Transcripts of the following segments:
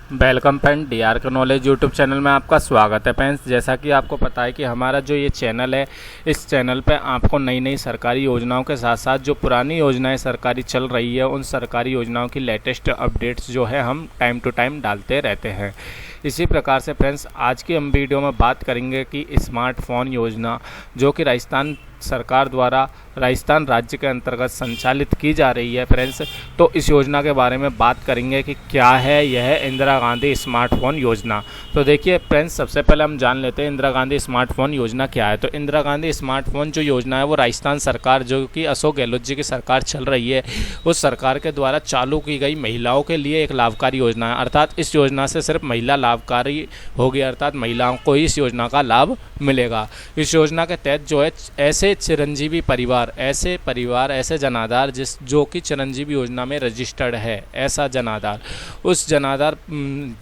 Welcome friend, D R का knowledge YouTube channel में आपका स्वागत है। फ्रेंड्स, जैसा कि आपको पता है कि हमारा जो ये चैनल है, इस चैनल पे आपको नई नई सरकारी योजनाओं के साथ साथ जो पुरानी योजनाएं सरकारी चल रही है, उन सरकारी योजनाओं की लेटेस्ट अपडेट्स जो है हम टाइम टू टाइम डालते रहते हैं। इसी प्रकार से फ्रेंड्स, आज की हम वीडियो में बात करेंगे कि स्मार्टफोन योजना जो कि राजस्थान सरकार द्वारा राजस्थान राज्य के अंतर्गत संचालित की जा रही है फ्रेंड्स, तो इस योजना के बारे में बात करेंगे कि क्या है यह इंदिरा गांधी स्मार्टफोन योजना। तो देखिए फ्रेंड्स, सबसे पहले हम जान लेते हैं इंदिरा गांधी स्मार्टफोन योजना क्या है। तो इंदिरा गांधी स्मार्टफोन जो योजना है वो राजस्थान सरकार, जो कि अशोक गहलोत जी की सरकार चल रही है, उस सरकार के द्वारा चालू की गई महिलाओं के लिए एक लाभकारी योजना है। अर्थात इस योजना से सिर्फ महिला लाभकारी होगी, अर्थात महिलाओं को ही इस योजना का लाभ मिलेगा। इस योजना के तहत जो है ऐसे चिरंजीवी परिवार, ऐसे जनाधार जो कि चिरंजीवी योजना में रजिस्टर्ड है, ऐसा जनाधार, उस जनाधार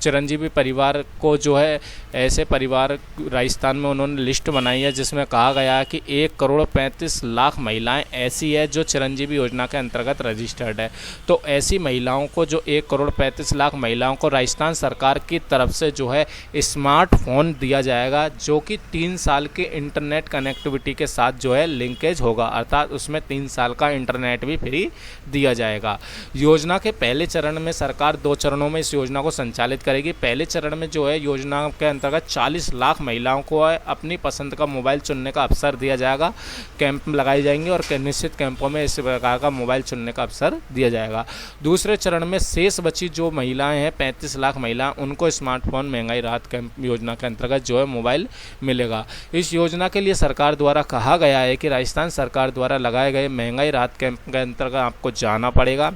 चिरंजीवी परिवार को जो है, ऐसे परिवार राजस्थान में उन्होंने लिस्ट बनाई है जिसमें कहा गया है कि 1,35,00,000 महिलाएं ऐसी है जो चिरंजीवी योजना के अंतर्गत रजिस्टर्ड है। तो ऐसी महिलाओं को, जो 1,35,00,000 महिलाओं को राजस्थान सरकार की तरफ से जो है स्मार्टफोन दिया जाएगा, जो कि 3 साल के इंटरनेट कनेक्टिविटी के साथ जो है लिंकेज होगा, अर्थात उसमें 3 साल का इंटरनेट भी फ्री दिया जाएगा। योजना के पहले चरण में सरकार 2 चरणों में इस योजना को संचालित करेगी। पहले चरण में जो है योजना के अंतर्गत 40 लाख महिलाओं को अपनी पसंद का मोबाइल चुनने का अवसर दिया जाएगा। कैंप लगाए जाएंगे और निश्चित कैंपों में इस प्रकार का मोबाइल चुनने का अवसर दिया जाएगा। दूसरे चरण में शेष बची जो महिलाएं हैं, 35 लाख महिला, उनको स्मार्टफोन महंगाई राहत कैंप योजना के अंतर्गत जो है मोबाइल मिलेगा। इस योजना के लिए सरकार द्वारा कहा गया है कि राजस्थान सरकार द्वारा लगाए गए महंगाई राहत कैंप के अंतर्गत आपको जाना पड़ेगा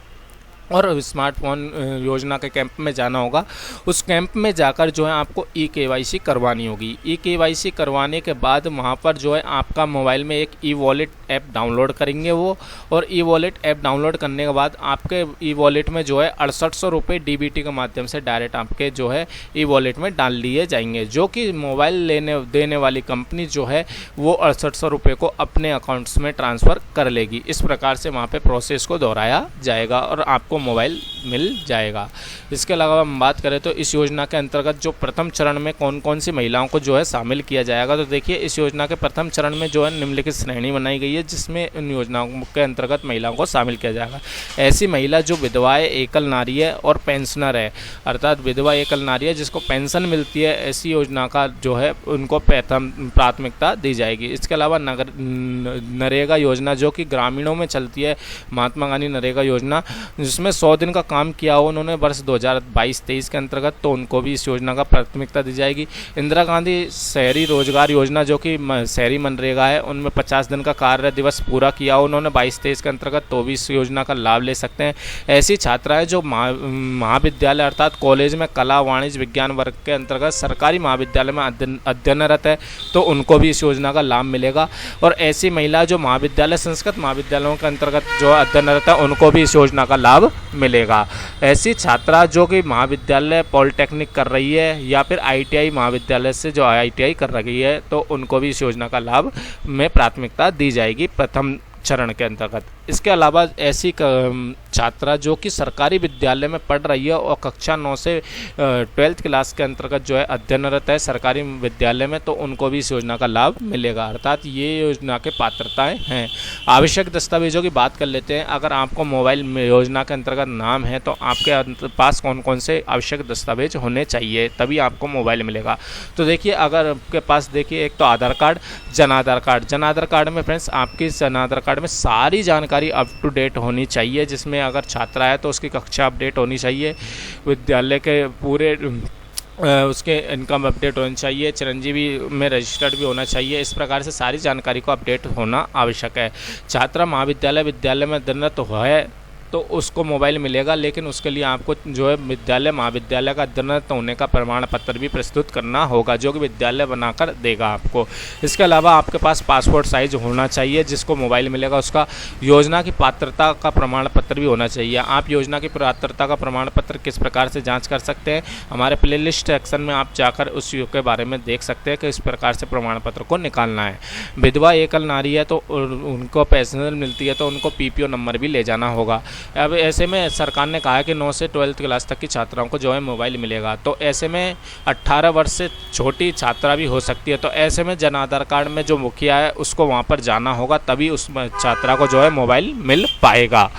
और स्मार्टफोन योजना के कैंप में जाना होगा। उस कैंप में जाकर जो है आपको ई-केवाईसी करवानी होगी। ई-केवाईसी करवाने के बाद वहाँ पर जो है आपका मोबाइल में एक ई-वॉलेट ऐप डाउनलोड करेंगे वो, और ई-वॉलेट ऐप डाउनलोड करने के बाद आपके ई-वॉलेट में जो है 6800 रुपये डीबीटी के माध्यम से डायरेक्ट आपके जो है ई-वॉलेट में डाल लिए जाएंगे, जो कि मोबाइल देने वाली कंपनी जो है वो 6800 रुपये को अपने अकाउंट्स में ट्रांसफ़र कर लेगी। इस प्रकार से वहाँ पर प्रोसेस को दोहराया जाएगा और आपको मोबाइल मिल जाएगा। इसके अलावा हम बात करें तो इस योजना के अंतर्गत जो प्रथम चरण में कौन कौन सी महिलाओं को जो है शामिल किया जाएगा, तो देखिए इस योजना के प्रथम चरण में जो है निम्नलिखित श्रेणी बनाई गई है, जिसमें इन योजनाओं के अंतर्गत महिलाओं को शामिल किया जाएगा। ऐसी महिला जो विधवाएं, एकल नारी है और पेंशनर है, अर्थात विधवा एकल नारी है जिसको पेंशन मिलती है, ऐसी योजना का जो है उनको प्रथम प्राथमिकता दी जाएगी। इसके अलावा नरेगा योजना जो कि ग्रामीणों में चलती है, महात्मा गांधी नरेगा योजना, जिसमें 100 दिन का काम किया हो उन्होंने वर्ष 2022-23 के अंतर्गत, तो उनको भी इस योजना का प्राथमिकता दी जाएगी। इंदिरा गांधी शहरी रोजगार योजना जो कि शहरी मनरेगा है, उनमें 50 दिन का कार्य दिवस पूरा किया हो उन्होंने 22-23 के अंतर्गत, तो भी इस योजना का लाभ ले सकते हैं। ऐसी छात्राएं जो महाविद्यालय अर्थात कॉलेज में कला, वाणिज्य, विज्ञान वर्ग के अंतर्गत सरकारी महाविद्यालय में अध्ययनरत है, तो उनको भी इस योजना का लाभ मिलेगा। और ऐसी महिला जो महाविद्यालय, संस्कृत महाविद्यालयों के अंतर्गत जो अध्ययनरत है, उनको भी इस योजना का लाभ मिलेगा। ऐसी छात्रा जो कि महाविद्यालय पॉलिटेक्निक कर रही है या फिर आईटीआई महाविद्यालय से जो आईटीआई कर रही है, तो उनको भी इस योजना का लाभ में प्राथमिकता दी जाएगी प्रथम चरण के अंतर्गत। इसके अलावा ऐसी छात्रा जो कि सरकारी विद्यालय में पढ़ रही है और कक्षा 9 से 12th क्लास के अंतर्गत जो है अध्ययनरत है सरकारी विद्यालय में, तो उनको भी इस योजना का लाभ मिलेगा। अर्थात ये योजना के पात्रताएं हैं। आवश्यक दस्तावेजों की बात कर लेते हैं। अगर आपको मोबाइल योजना के अंतर्गत नाम है, तो आपके पास कौन कौन से आवश्यक दस्तावेज होने चाहिए, तभी आपको मोबाइल मिलेगा। तो देखिए, अगर आपके पास देखिए, एक तो आधार card, Jan Aadhaar card. Jan Aadhaar card में फ्रेंड्स आपकी जन आधार कार्ड में सारी जानकारी अप टू डेट होनी चाहिए, जिसमें अगर छात्रा है तो उसकी कक्षा अपडेट होनी चाहिए, विद्यालय के पूरे उसके इनकम अपडेट होनी चाहिए, चिरंजीवी में रजिस्टर्ड भी होना चाहिए। इस प्रकार से सारी जानकारी को अपडेट होना आवश्यक है। छात्रा विद्यालय में अध्ययनरत है तो उसको मोबाइल मिलेगा, लेकिन उसके लिए आपको जो है विद्यालय महाविद्यालय का अध्ययनरत होने का प्रमाण पत्र भी प्रस्तुत करना होगा, जो कि विद्यालय बनाकर देगा आपको। इसके अलावा आपके पास पासपोर्ट साइज होना चाहिए जिसको मोबाइल मिलेगा। उसका योजना की पात्रता का प्रमाण पत्र भी होना चाहिए। आप योजना की पात्रता का प्रमाण पत्र किस प्रकार से जाँच कर सकते हैं, हमारे प्लेलिस्ट सेक्शन में आप जाकर उस के बारे में देख सकते हैं कि इस प्रकार से प्रमाण पत्र को निकालना है। विधवा एकल नारी है तो उनको पेंशन मिलती है, तो उनको पीपीओ नंबर भी ले जाना होगा। अब ऐसे में सरकार ने कहा है कि 9 से 12th क्लास तक की छात्राओं को जो है मोबाइल मिलेगा, तो ऐसे में 18 वर्ष से छोटी छात्रा भी हो सकती है। तो ऐसे में जन आधार कार्ड में जो मुखिया है उसको वहाँ पर जाना होगा, तभी उस छात्रा को जो है मोबाइल मिल पाएगा।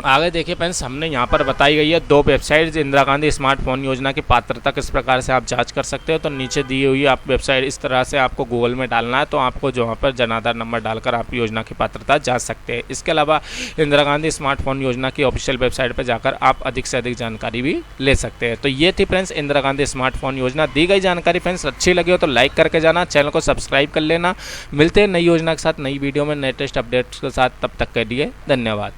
आगे देखिए फ्रेंड्स, हमने यहाँ पर बताई गई है 2 वेबसाइट इंदिरा गांधी स्मार्टफोन योजना की पात्रता किस प्रकार से आप जांच कर सकते हो। तो नीचे दी हुई आप वेबसाइट इस तरह से आपको गूगल में डालना है, तो आपको जो वहाँ पर जन आधार नंबर डालकर आप योजना की पात्रता जांच सकते हैं। इसके अलावा इंदिरा गांधी स्मार्टफोन योजना की ऑफिशियल वेबसाइट पर जाकर आप अधिक से अधिक जानकारी भी ले सकते हैं। तो ये थी फ्रेंड्स इंदिरा गांधी स्मार्टफोन योजना। दी गई जानकारी फ्रेंड्स अच्छी लगी हो तो लाइक करके जाना, चैनल को सब्सक्राइब कर लेना। मिलते हैं नई योजना के साथ, नई वीडियो में, लेटेस्ट अपडेट्स के साथ। तब तक के लिए धन्यवाद।